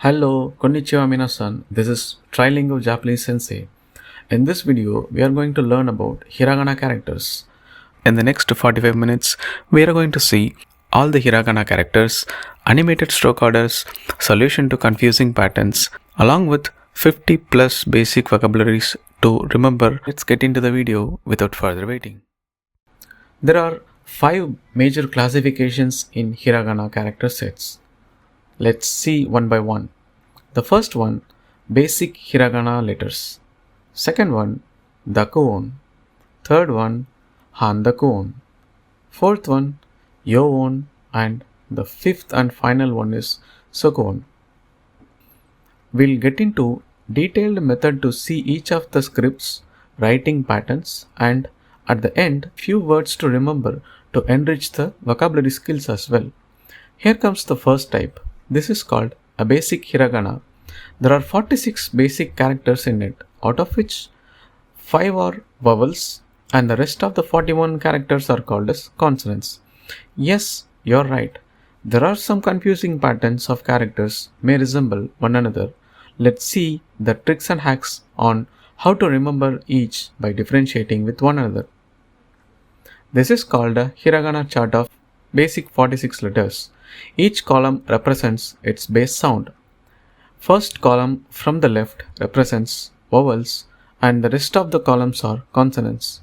Hello, konnichiwa minasan. This is Trilingual Japanese Sensei. In this video, we are going to learn about Hiragana characters. In the next 45 minutes, we are going to see all the Hiragana characters, animated stroke orders, solution to confusing patterns, along with 50 plus basic vocabularies to remember. Let's get into the video without further waiting. There are 5 major classifications in Hiragana character sets. Let's see one by one. The first one, basic Hiragana letters. Second one, Dakuon. Third one, Handakuon. Fourth one, Youon. And the fifth and final one is Sokuon. We'll get into detailed method to see each of the scripts, writing patterns, and at the end, few words to remember to enrich the vocabulary skills as well. Here comes the first type. This is called a basic Hiragana. There are 46 basic characters in it, out of which 5 are vowels and the rest of the 41 characters are called as consonants. Yes, you're right. There are some confusing patterns of characters may resemble one another. Let's see the tricks and hacks on how to remember each by differentiating with one another. This is called a Hiragana chart of basic 46 letters. Each column represents its base sound. First column from the left represents vowels and the rest of the columns are consonants.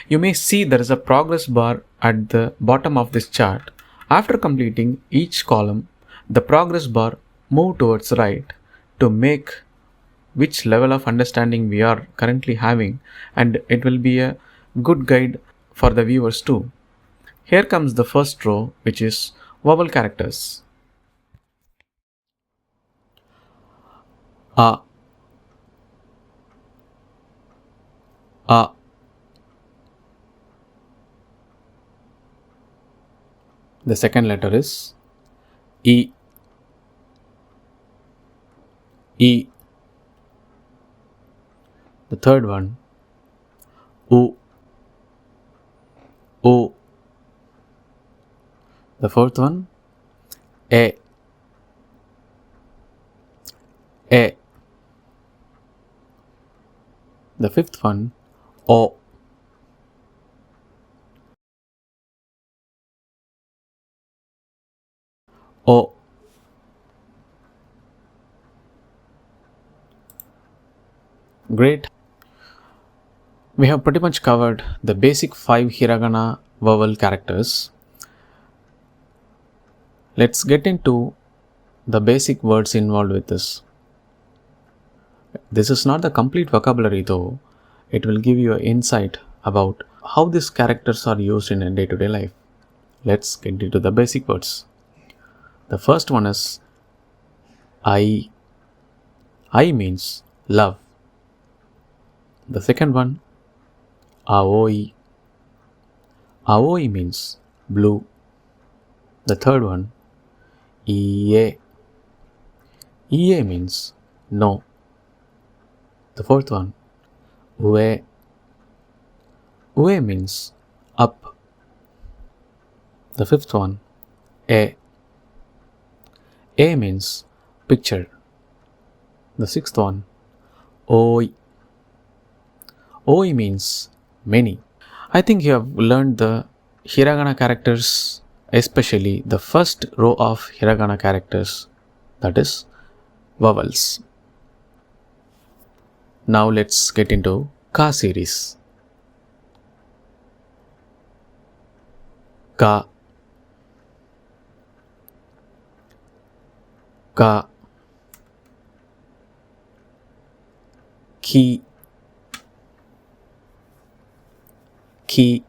You may see there is a progress bar at the bottom of this chart. After completing each column, the progress bar move towards right to make which level of understanding we are currently having, and it will be a good guide for the viewers too. Here comes the first row, which is vowel characters. A, A. The second letter is E, E. The third one, U, U. The fourth one, A, A. The fifth one, O, O. Great. We have pretty much covered the basic 5 Hiragana vowel characters. Let's get into the basic words involved with this. This is not the complete vocabulary though. It will give you an insight about how these characters are used in a day-to-day life. Let's get into the basic words. The first one is I. I means love. The second one, Aoi. Aoi means blue. The third one, Ie. Ie means no. The fourth one, Ue. Ue means up. The fifth one, E. E means picture. The sixth one, Oi. Oi means many. I think you have learned the Hiragana characters, especially the first row of Hiragana characters, that is vowels. Now let's get into Ka series. Ka, Ka, Ki, Ki,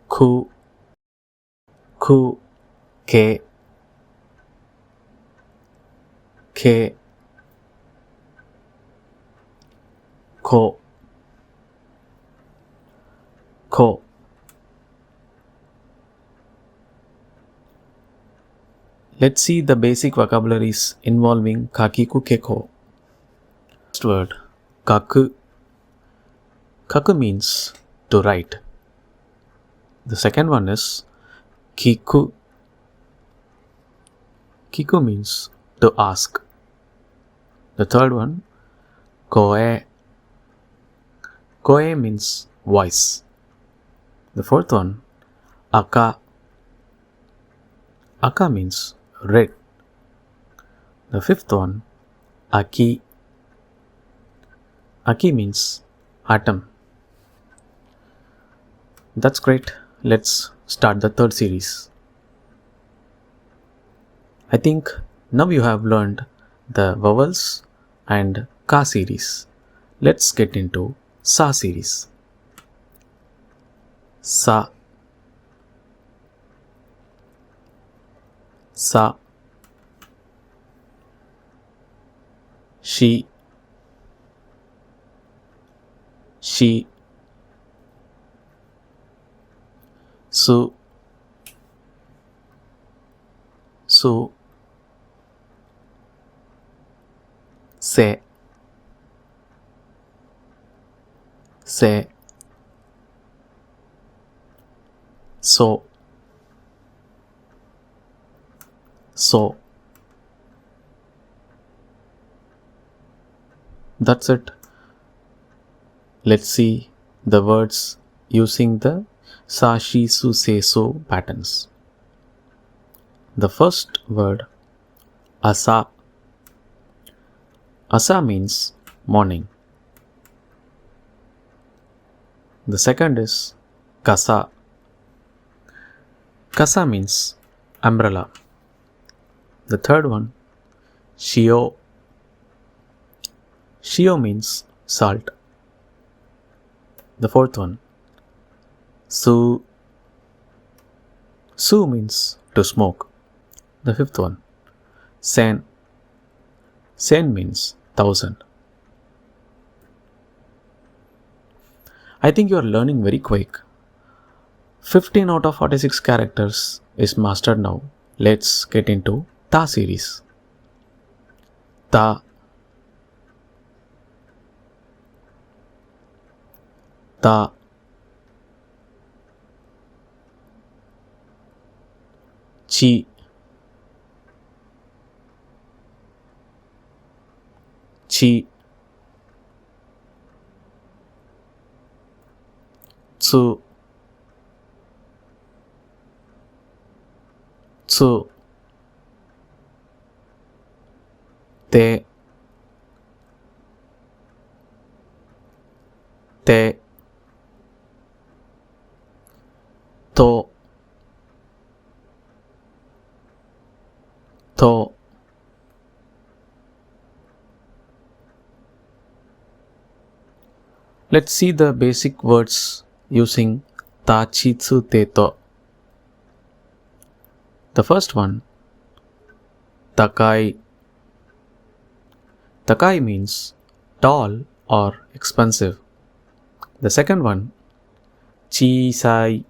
Ku, Ku, Ke, Ke, Ko, Ko. Let's see the basic vocabularies involving Kakiku Keko. First word, Kaku. Kaku means to write. The second one is Kiku. Kiku means to ask. The third one, koe. Koe means voice. The fourth one, aka. Aka means red. The fifth one, aki. Aki means atom. That's great. Let's start the third series. I think now you have learned the vowels and ka series. Let's get into sa series. Sa, sa, she, su, se, so, That's it. Let's see the words using the sa, shi, su, se, so patterns. The first word, asa. Asa means morning. The second is kasa. Kasa means umbrella. The third one, shio. Shio means salt. The fourth one, su. Su means to smoke. The fifth one, sen. Sen means 1000. I think you are learning very quick. 15 out of 46 characters is mastered now. Let's get into ta series. Ta, ta, chi, chi, tsu, tsu, te, te, to, to, let's see the basic words using ta, chi, tsu, te, to. The first one, takai. Takai means tall or expensive. The second one, chisai.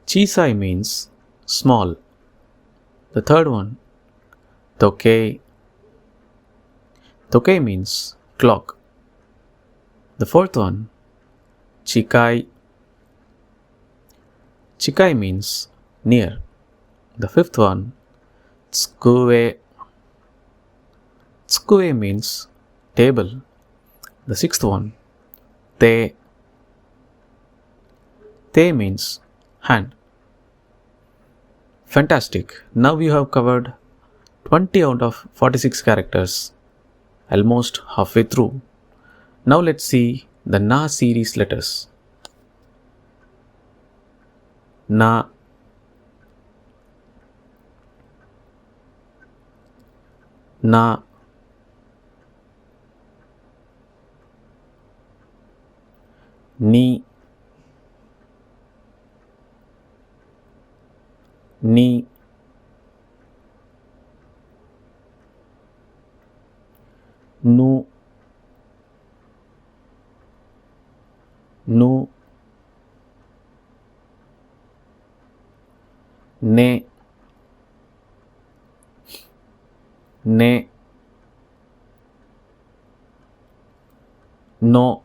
Chisai means small. The third one, tokei. Tokei means clock. The fourth one, chikai. Chikai means near. The fifth one, tsukue. Tsukue means table. The sixth one, te. Te means hand. Fantastic. Now you have covered 20 out of 46 characters. Almost halfway through. Now let's see the na series letters. Na, na, ni, ni, nu, nu, ne, ne, no,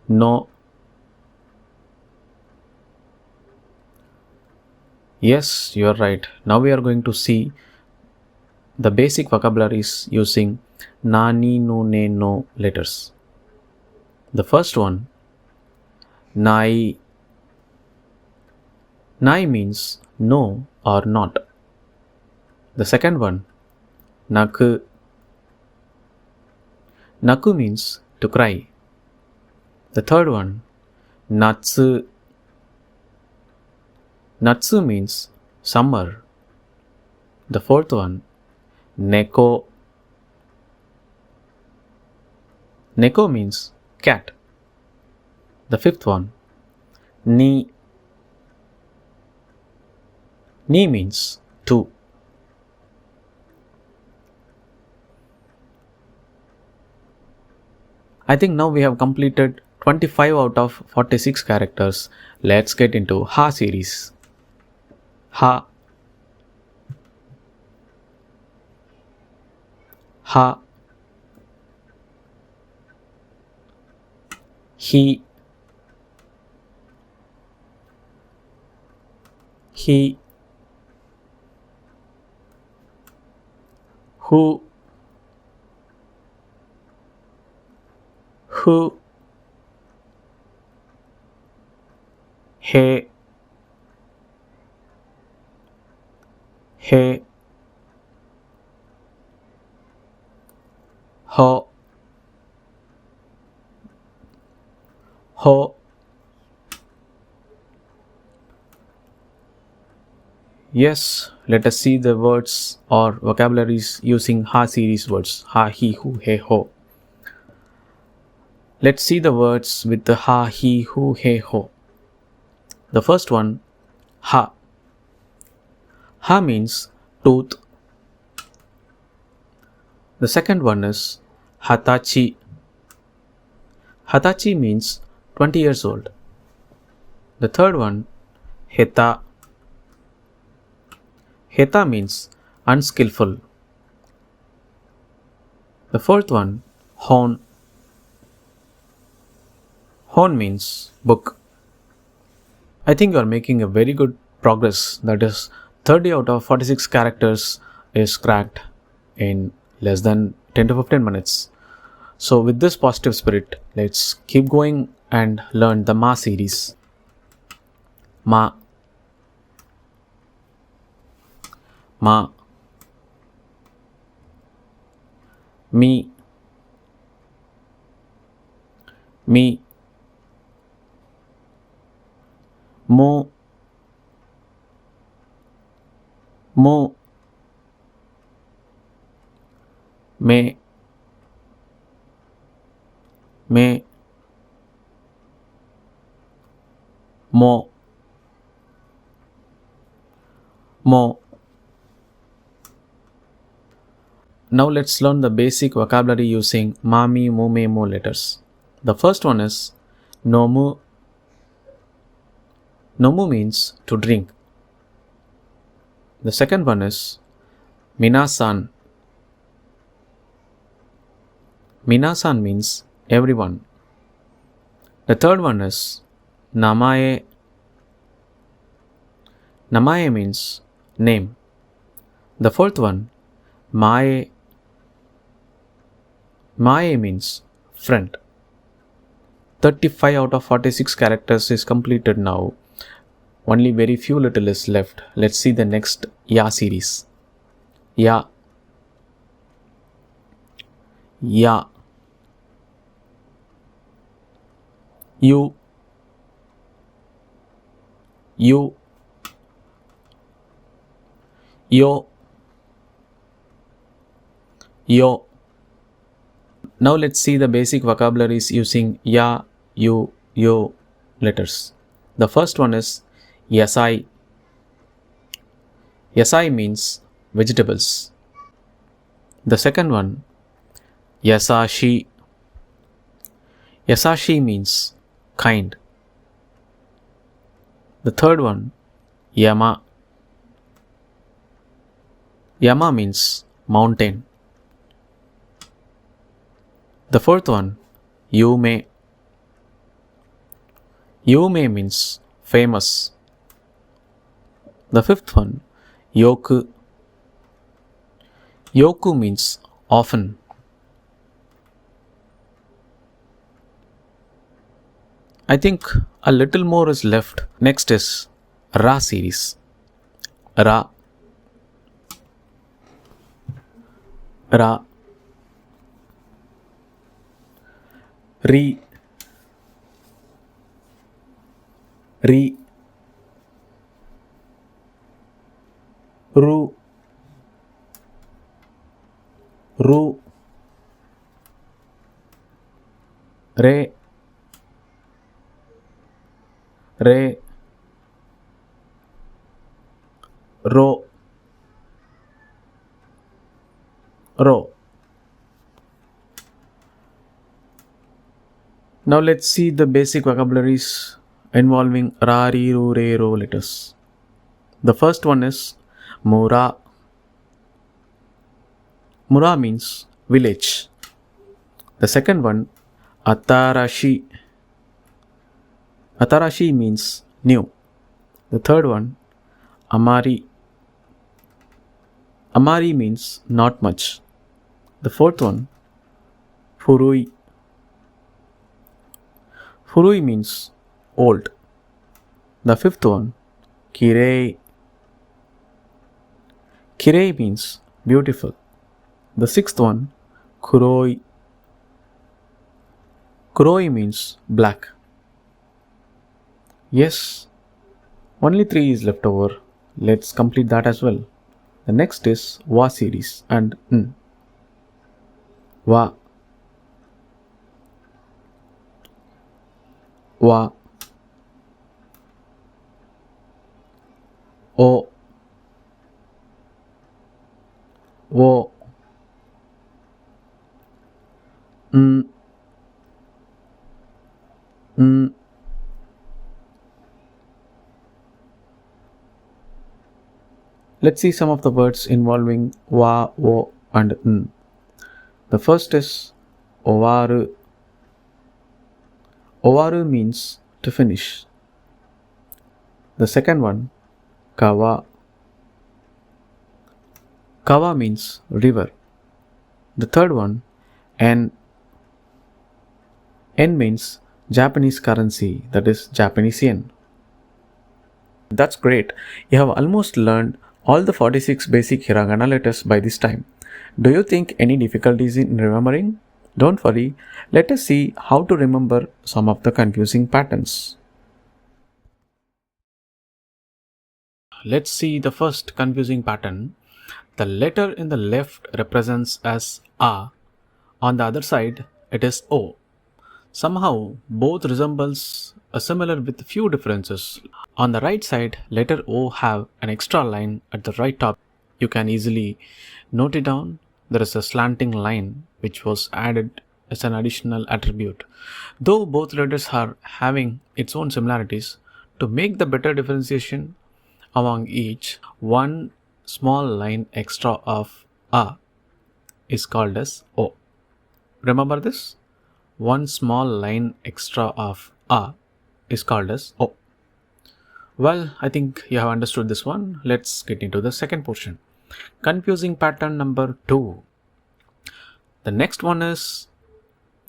no, Yes, you're right. Now we are going to see the basic vocabularies using na, ni, no, ne, no letters. The first one, nai. Nai means no or not. The second one, naku. Naku means to cry. The third one, natsu. Natsu means summer. The fourth one, neko. Neko means cat. The fifth one, ni. Ni means two. I think now we have completed 25 out of 46 characters. Let's get into Ha series. Ha. Ha. He. He. Who. Who. He. He. Ho. Ho. Yes, let us see the words or vocabularies using Ha series words. Ha, he, who, he, ho. Let's see the words with the ha, he, who, he, ho. The first one, ha. Ha means tooth. The second one is hatachi. Hatachi means 20 years old. The third one, heta. Heta means unskillful. The fourth one, hon. Hon means book. I think you are making a very good progress. That is 30 out of 46 characters is cracked in less than 10 to 15 minutes. So with this positive spirit, let's keep going and learn the Ma series. Ma. Ma. Me. Me. Mo. Mo. Me. Me. Mo. Mo. Now let's learn the basic vocabulary using mami, mume, mo letters. The first one is nomu. Nomu means to drink. The second one is minasan. Minasan means everyone. The third one is namae. Namae means name. The fourth one, mae. Mae means friend. 35 out of 46 characters is completed now. Only very few little is left. Let's see the next Ya series. Ya. Ya. You. You. Yo. Yo. Now let's see the basic vocabularies using ya, you, yo letters. The first one is yasai. Yasai means vegetables. The second one, yasashi. Yasashi means kind. The third one, yama. Yama means mountain. The fourth one, yume. Yume means famous. The fifth one, yoku. Yoku means often. I think a little more is left. Next is Ra series. Ra, Ra, Ri, Ri, Ru, Ru, Re, Re, Ro, Ro. Now let's see the basic vocabularies involving Ra, Ri, Ru, Re, Ro letters. The first one is Mura. Mura means village. The second one, Atarashi. Atarashi means new. The third one, Amari. Amari means not much. The fourth one, Furui. Furui means old. The fifth one, Kirei. Kirei means beautiful. The sixth one, Kuroi. Kuroi means black. Yes, only 3 is left over. Let's complete that as well. The next is Wa series and N. Wa, Wa, O, Wo, N, N. Let's see some of the words involving Wa, Wo and N. The first is Owaru. Owaru means to finish. The second one, Kawa. Kawa means river. The third one, En. En means Japanese currency, that is Japanese yen. That's great. You have almost learned all the 46 basic hiragana letters by this time. Do you think any difficulties in remembering? Don't worry, let us see how to remember some of the confusing patterns. Let's see the first confusing pattern. The letter in the left represents as A. On the other side, it is O. Somehow, both resembles a similar with few differences. On the right side, letter O have an extra line at the right top. You can easily note it down. There is a slanting line which was added as an additional attribute. Though both letters are having its own similarities, to make the better differentiation among each, one small line extra of A is called as O. Remember this? One small line extra of A is called as O. Well, I think you have understood this one. Let's get into the second portion. Confusing pattern number 2. The next one is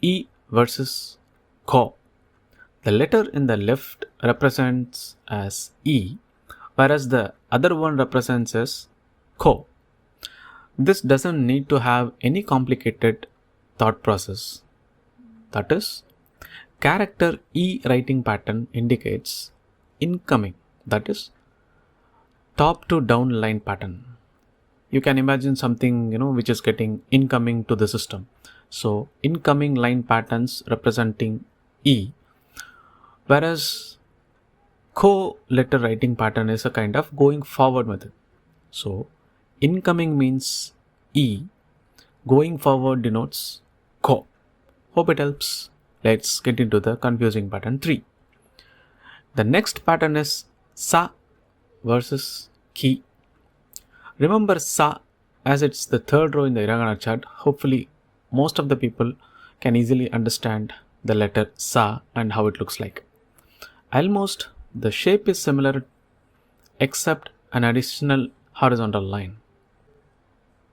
E versus Ko. The letter in the left represents as E, whereas the other one represents as Ko. This doesn't need to have any complicated thought process. That is, character E writing pattern indicates incoming, that is, top to down line pattern. You can imagine something which is getting incoming to the system. So incoming line patterns representing E, whereas Ko letter writing pattern is a kind of going forward method. So incoming means E, going forward denotes Ko. Hope it helps. Let's get into the confusing pattern 3. The next pattern is Sa versus Ki. Remember Sa, as it's the third row in the hiragana chart. Hopefully most of the people can easily understand the letter Sa and how it looks like. Almost the shape is similar except an additional horizontal line.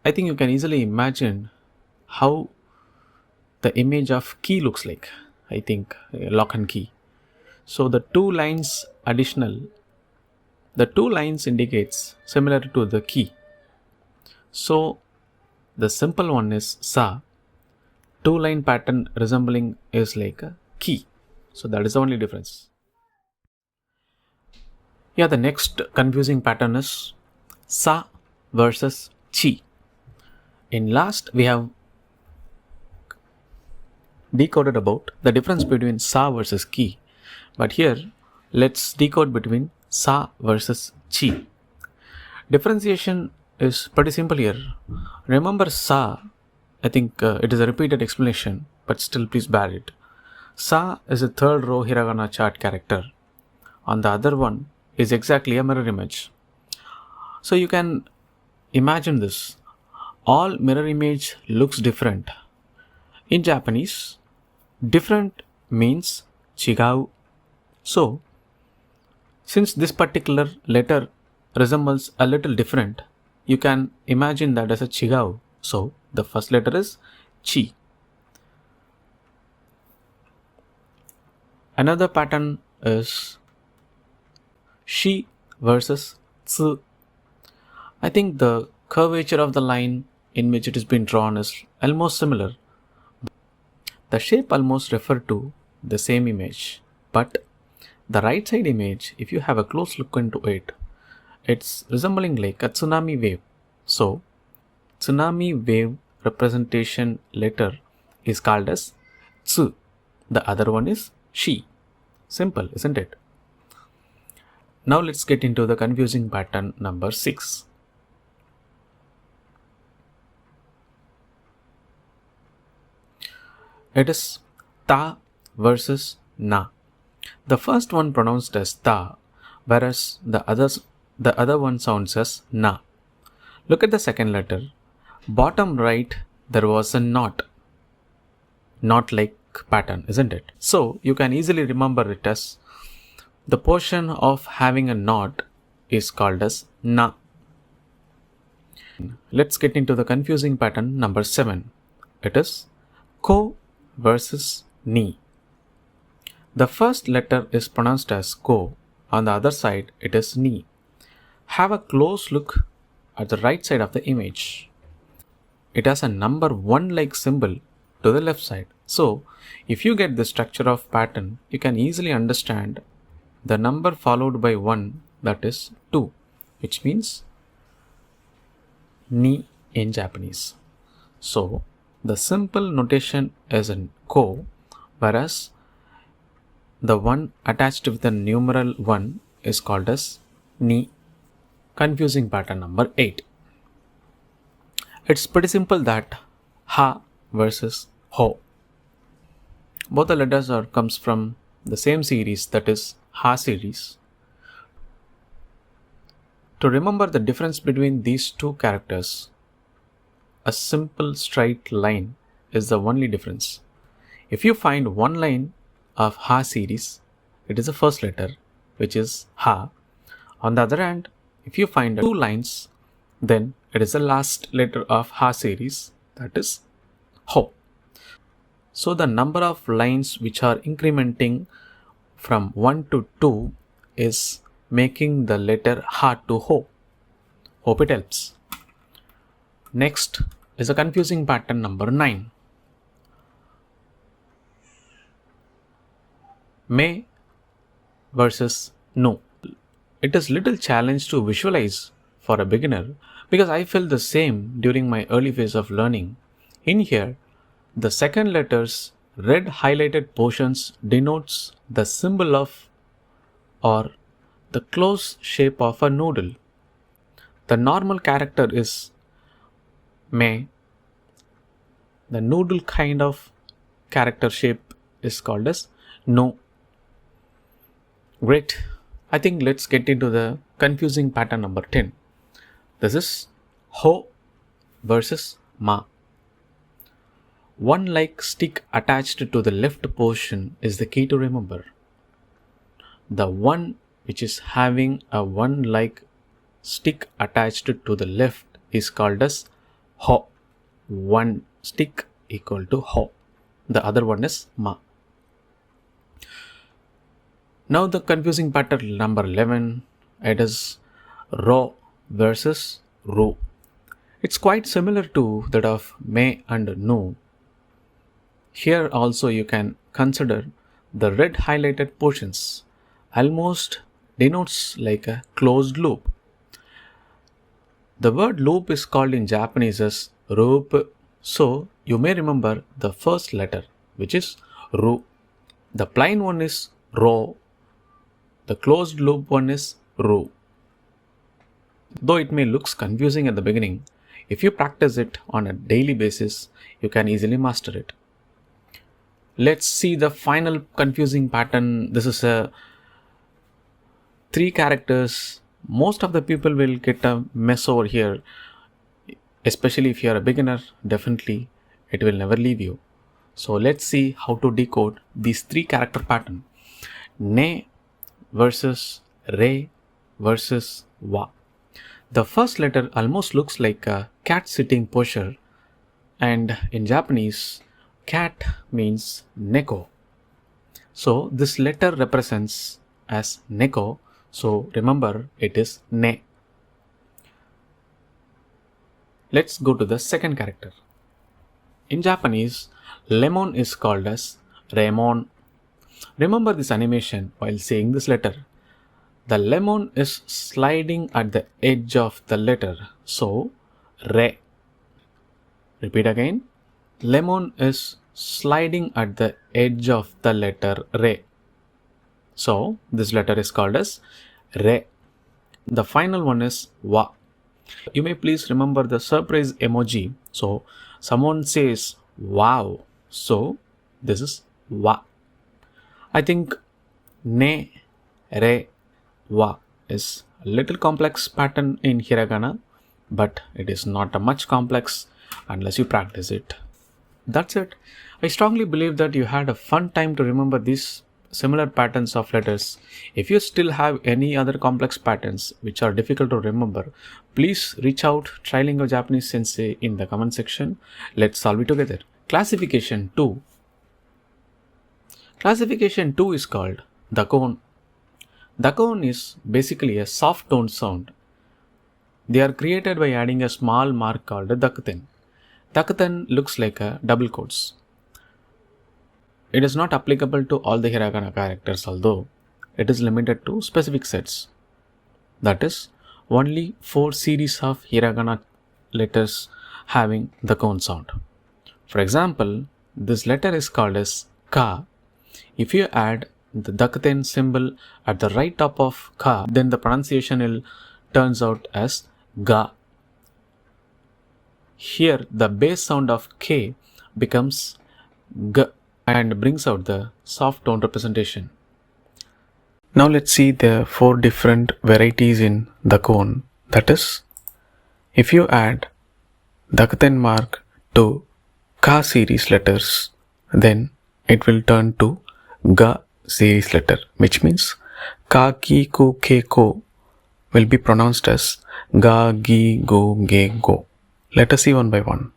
I think you can easily imagine how the image of key looks like. I think lock and key. So the two lines indicates similar to the key. So the simple one is sa. Two line pattern resembling is like a key. So that is the only difference. Yeah, the next confusing pattern is sa versus chi. In last, we have decoded about the difference between sa versus ki. But here, let's decode between sa versus chi. Differentiation is pretty simple here. Remember sa, I think it is a repeated explanation, but still please bear it. Sa is a third row hiragana chart character. On the other one is exactly a mirror image. So you can imagine this. All mirror image looks different. In Japanese, different means chigau. So, since this particular letter resembles a little different, you can imagine that as a chigau. So, the first letter is chi. Another pattern is shi versus tsu. I think the curvature of the line in which it has been drawn is almost similar. The shape almost refer to the same image, but the right side image, if you have a close look into it, it's resembling like a tsunami wave. So, tsunami wave representation letter is called as tsu. The other one is shi. Simple, isn't it? Now let's get into the confusing pattern number 6. It is ta versus na. The first one pronounced as ta, whereas the other one sounds as na. Look at the second letter. Bottom right, there was a knot like pattern, isn't it? So you can easily remember it as the portion of having a knot is called as na. Let's get into the confusing pattern number 7. It is ko versus ni. The first letter is pronounced as ko. On the other side, it is ni. Have a close look at the right side of the image. It has a number 1 like symbol to the left side. So, if you get the structure of pattern, you can easily understand the number followed by 1, that is 2, which means ni in Japanese. So, the simple notation is in ko, whereas the one attached with the numeral 1 is called as ni. Confusing pattern number 8. It's pretty simple that ha versus ho. Both the letters comes from the same series, that is ha series. To remember the difference between these two characters, a simple straight line is the only difference. If you find one line of ha series, it is the first letter, which is ha. On the other hand, if you find 2 lines, then it is the last letter of ha series, that is ho. So the number of lines which are incrementing from 1 to 2 is making the letter ha to ho. Hope it helps. Next is a confusing pattern number 9. Me versus no. It is little challenge to visualize for a beginner because I felt the same during my early phase of learning. In here, the second letter's red highlighted portions denotes the symbol of or the close shape of a noodle. The normal character is me. The noodle kind of character shape is called as no. Great. I think let's get into the confusing pattern number 10. This is ho versus ma. One like stick attached to the left portion is the key to remember. The one which is having a one like stick attached to the left is called as ho. One stick equal to ho. The other one is ma. Now the confusing pattern number 11, it is ro versus ru. It's quite similar to that of may and no. Here also you can consider the red highlighted portions almost denotes like a closed loop. The word loop is called in Japanese as rope, so you may remember the first letter, which is ru. The plain one is ro, the closed loop one is ru. Though it may look confusing at the beginning, if you practice it on a daily basis, you can easily master it. Let's see the final confusing pattern. This is a 3 characters. Most of the people will get a mess over here, especially if you are a beginner. Definitely it will never leave you. So let's see how to decode these 3 character pattern. Ne versus re versus wa. The first letter almost looks like a cat sitting posture, and in Japanese cat means neko. So this letter represents as neko, so remember it is ne. Let's go to the second character. In Japanese, lemon is called as remon. Remember this animation while saying this letter. The lemon is sliding at the edge of the letter, so re. Repeat again. Lemon is sliding at the edge of the letter re. So this letter is called as re. The final one is wa. You may please remember the surprise emoji. So someone says wow. So this is wa. I think ne, re, wa is a little complex pattern in hiragana, but it is not a much complex unless you practice it. That's it. I strongly believe that you had a fun time to remember these similar patterns of letters. If you still have any other complex patterns which are difficult to remember, please reach out Trilingual Japanese Sensei in the comment section. Let's solve it together. Classification 2. Classification 2 is called Dakuon. Dakuon is basically a soft tone sound. They are created by adding a small mark called dakuten. Dakuten looks like a double quotes. It is not applicable to all the hiragana characters, although it is limited to specific sets. That is, only 4 series of hiragana letters having the cone sound. For example, this letter is called as ka. If you add the dakuten symbol at the right top of ka, then the pronunciation will turns out as ga. Here, the base sound of k becomes g and brings out the soft tone representation. Now let's see the 4 different varieties in Dakuon. That is, if you add dakuten mark to ka series letters, then it will turn to ga series letter, which means ka, ki, ku, ke, ko will be pronounced as ga, gi, go, ge, go. Let us see one by one.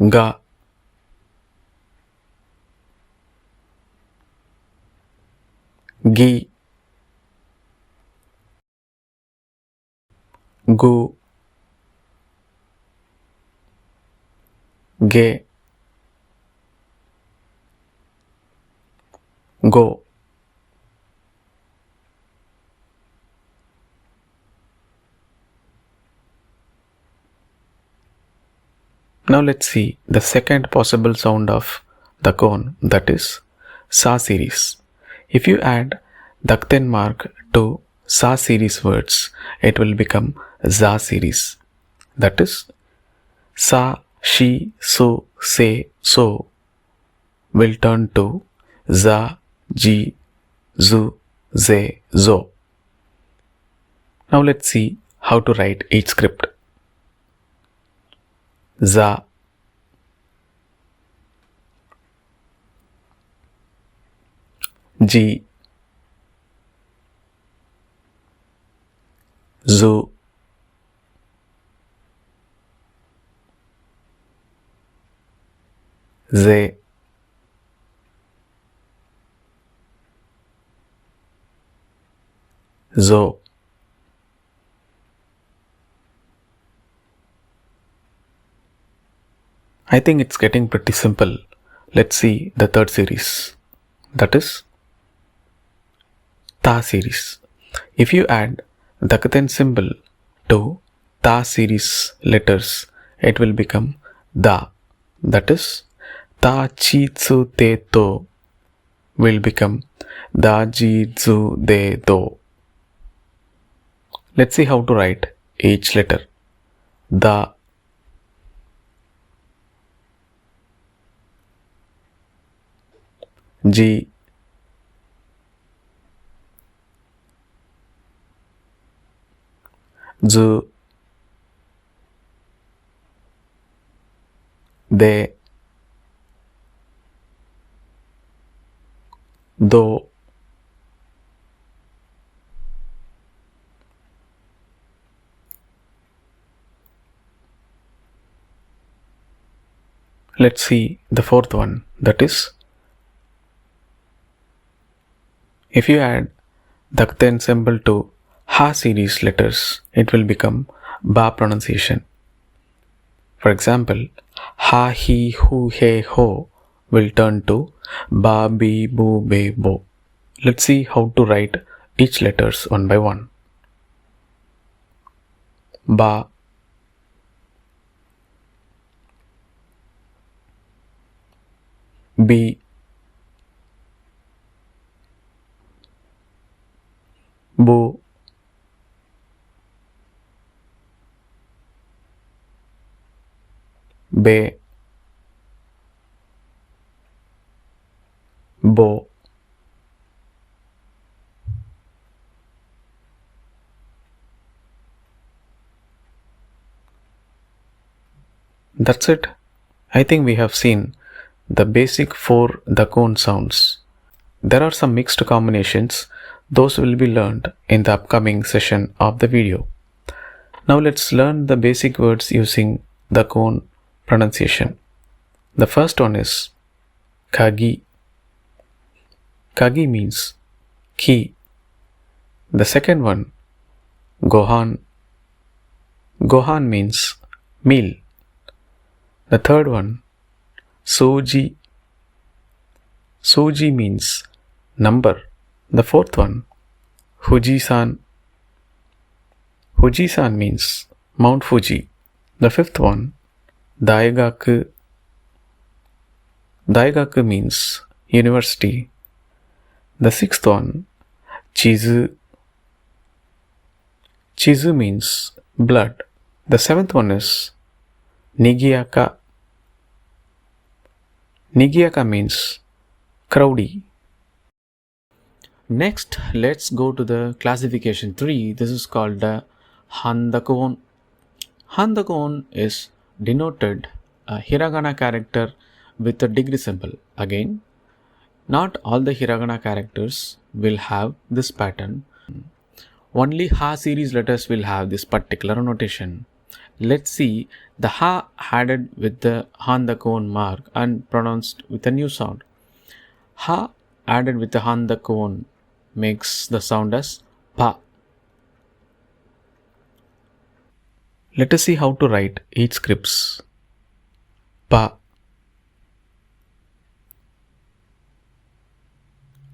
Ga, gi, gu, ge, go. Now let's see the second possible sound of Dakuon, that is sa series. If you add dakuten mark to sa series words, it will become za series. That is, sa, she, so, se, so will turn to za, ji, zu, ze, zo. Now let's see how to write each script. Za, ji, zu, ze, zo. I think it's getting pretty simple. Let's see the third series. That is Ta series. If you add Dakuon symbol to Ta series letters, it will become Da. That is Ta Chi Tsu Te To will become Da Ji Tsu De Do. Let's see how to write each letter. Da, Ji, Zu, De, Do. Let's see the fourth one. That is, if you add Dakuon symbol to Ha series letters, it will become Ba pronunciation. For example, Ha, He, Hu, He, Ho will turn to Ba, Bi, Bu, Be, Bo. Let's see how to write each letters one by one. Ba, Bi, Bu, Be, Bo. That's it. I think we have seen the basic 4 Dakuon sounds. There are some mixed combinations. Those will be learned in the upcoming session of the video. Now let's learn the basic words using Dakuon pronunciation. The first one is Kagi. Kagi means key. The second one, Gohan. Gohan means meal. The third one, Soji. Soji means number. The fourth one, Fuji-san. Fuji-san means Mount Fuji. The fifth one, Daigaku. Daigaku means university. The sixth one, Chizu. Chizu means blood. The seventh one is Nigiyaka. Nigiyaka means crowdy. Next, let's go to the classification 3. This is called the Handakuon. Handakuon is denoted a Hiragana character with a degree symbol. Again, not all the Hiragana characters will have this pattern. Only Ha series letters will have this particular notation. Let's see the Ha added with the Handakuon mark and pronounced with a new sound. Ha added with the Handakuon makes the sound as Pa. Let us see how to write each scripts. Pa,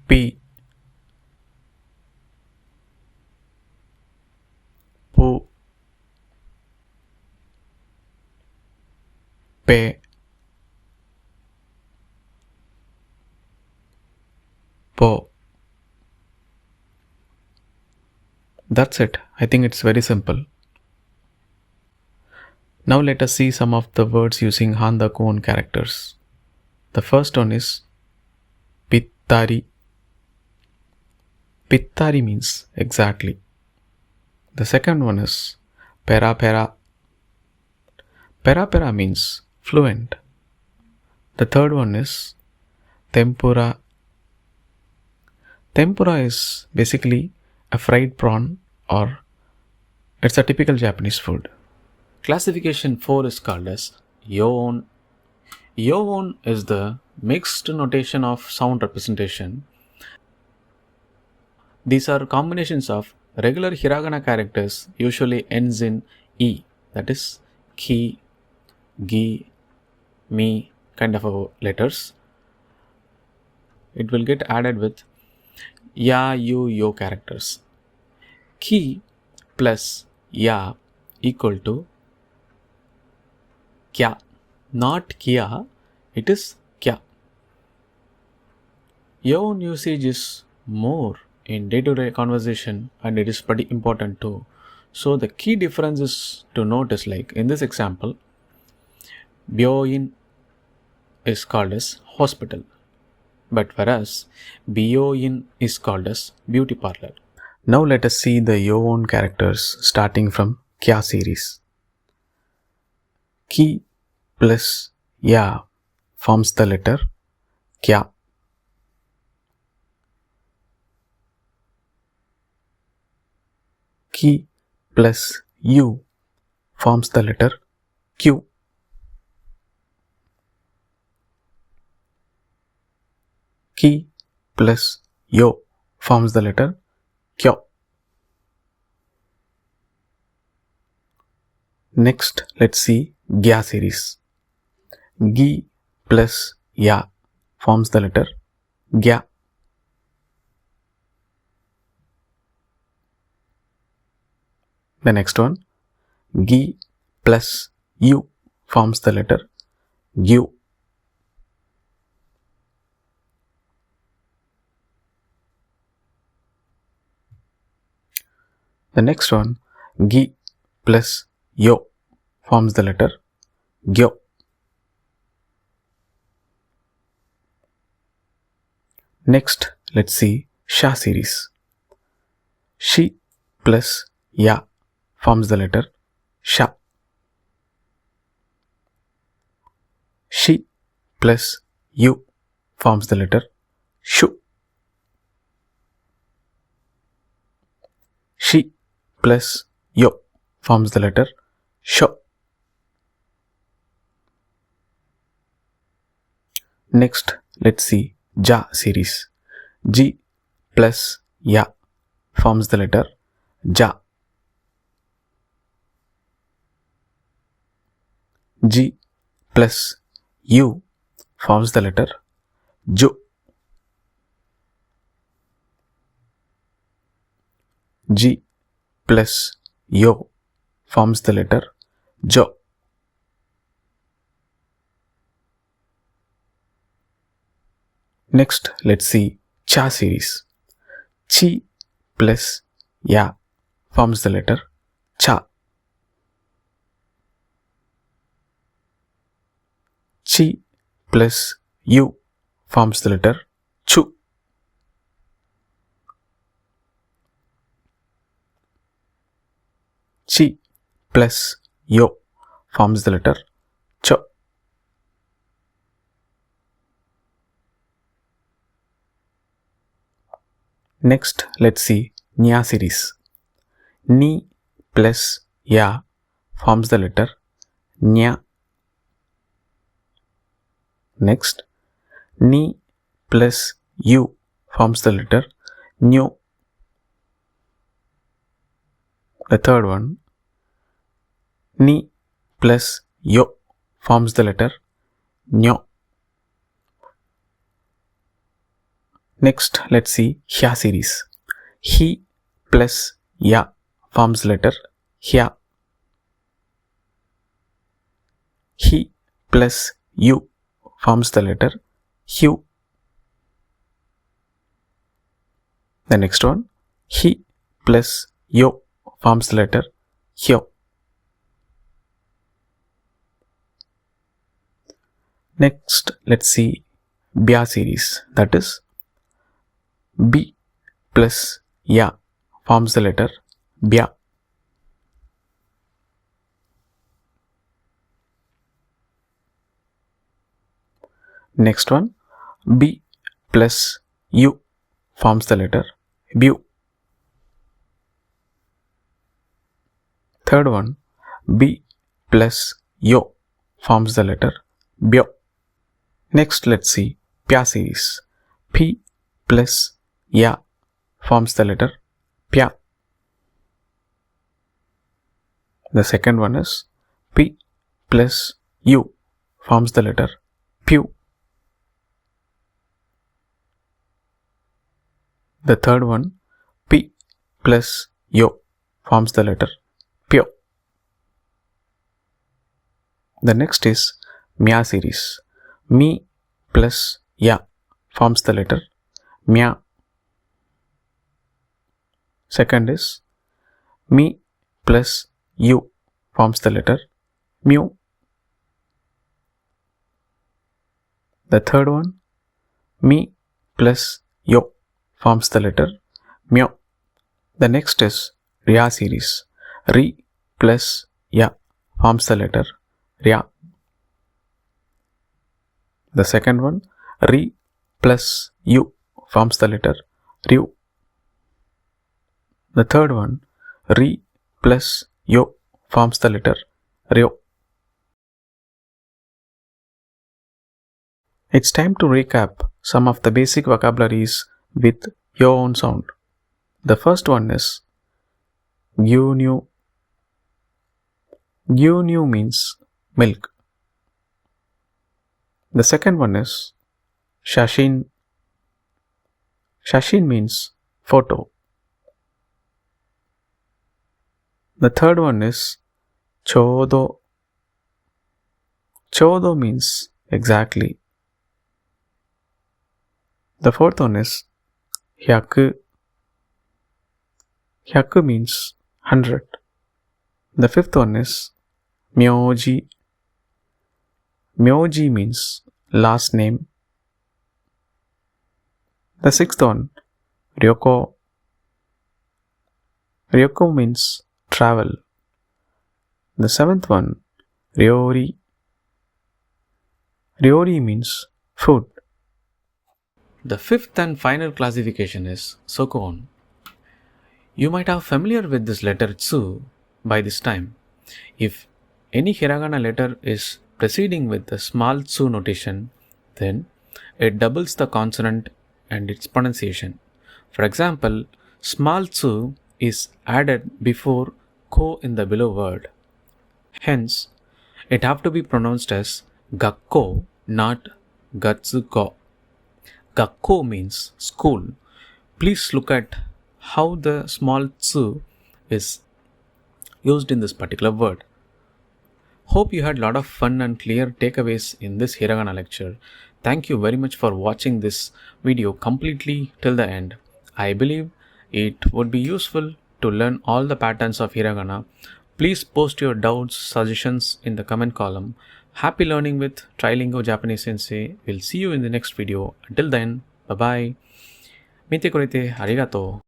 Pi, Pu, Pe, Po. That's it. I think it's very simple. Now let us see some of the words using Handakuon characters. The first one is Pittari. Pittari means exactly. The second one is Pera Pera. Pera Pera means fluent. The third one is Tempura. Tempura is basically a fried prawn or It's a typical Japanese food. Classification 4 is called as Youon. Youon is the mixed notation of sound representation. These are combinations of regular hiragana characters, usually ends in E, that is ki, gi, mi kind of letters. It will get added with ya, you, yo characters. Ki plus ya equal to kya. Not kya, it is kya. Your usage is more in day-to-day conversation and it is pretty important too. So the key difference is to notice, like in this example, byoin is called as hospital, but for us, byoin is called as beauty parlor. Now let us see the Youon characters starting from kya series. Ki plus ya forms the letter kya. Ki plus u forms the letter q. Ki plus yo forms the letter kyo. Next, let's see gya series. Gi plus ya forms the letter gya. The next one, gi plus u forms the letter gyu. The next one, gi plus yo forms the letter gyo. Next, let's see sha series. Shi plus ya forms the letter sha. Shi plus u forms the letter shu. Shi plus yo forms the letter sho. Next, let's see ja series. Ji plus ya forms the letter ja. Ji plus u forms the letter ju. Ji plus yo forms the letter jo. Next, let's see cha series. Chi plus ya forms the letter cha. Chi plus u forms the letter chu. Chi plus yo forms the letter cho. Next, let's see nya series. Ni plus ya forms the letter nya. Next, ni plus u forms the letter nyo. The third one, ni plus yo forms the letter nyo. Next, let's see hya series. He plus ya forms the letter hya. He plus u forms the letter hyu. The next one, he plus yo forms the letter hyo. Next, let's see bya series, that is b plus ya forms the letter bya. Next one, b plus u forms the letter bu. Third one, B plus Yo forms the letter Byo. Next, let's see Pya series. P plus Ya forms the letter Pya. The second one is P plus U forms the letter Pyu. The third one, P plus Yo forms the letter Pyo. The next is Mya series. Mi plus Ya forms the letter Mya. Second is Mi plus U forms the letter Mu. The third one, Mi plus Yo forms the letter Myo. The next is Rya series. Ri plus Ya forms the letter Rya. The second one, Ri plus U forms the letter Ryu. The third one, Ri plus Yo forms the letter Ryo. It's time to recap some of the basic vocabularies with your own sound. The first one is Gyunyu. Gyunyu means milk. The second one is Shashin. Shashin means photo. The third one is Chodo. Chodo means exactly. The fourth one is Hyaku. Hyaku means 100. The fifth one is Myoji. Myoji means last name. The sixth one, Ryoko. Ryoko means travel. The seventh one, Ryori. Ryori means food. The fifth and final classification is Sokuon. You might have familiar with this letter Tsu by this time. If any hiragana letter is preceding with the small Tsu notation, then it doubles the consonant and its pronunciation. For example, small Tsu is added before ko in the below word. Hence, it have to be pronounced as gakko, not gatsuko. Gakko means school. Please look at how the small tsu is used in this particular word. Hope you had a lot of fun and clear takeaways in this hiragana lecture. Thank you very much for watching this video completely till the end. I believe it would be useful to learn all the patterns of hiragana. Please post your doubts, suggestions in the comment column. Happy learning with Trilingual Japanese Sensei. We'll see you in the next video. Until then, bye bye. Mite korete arigato.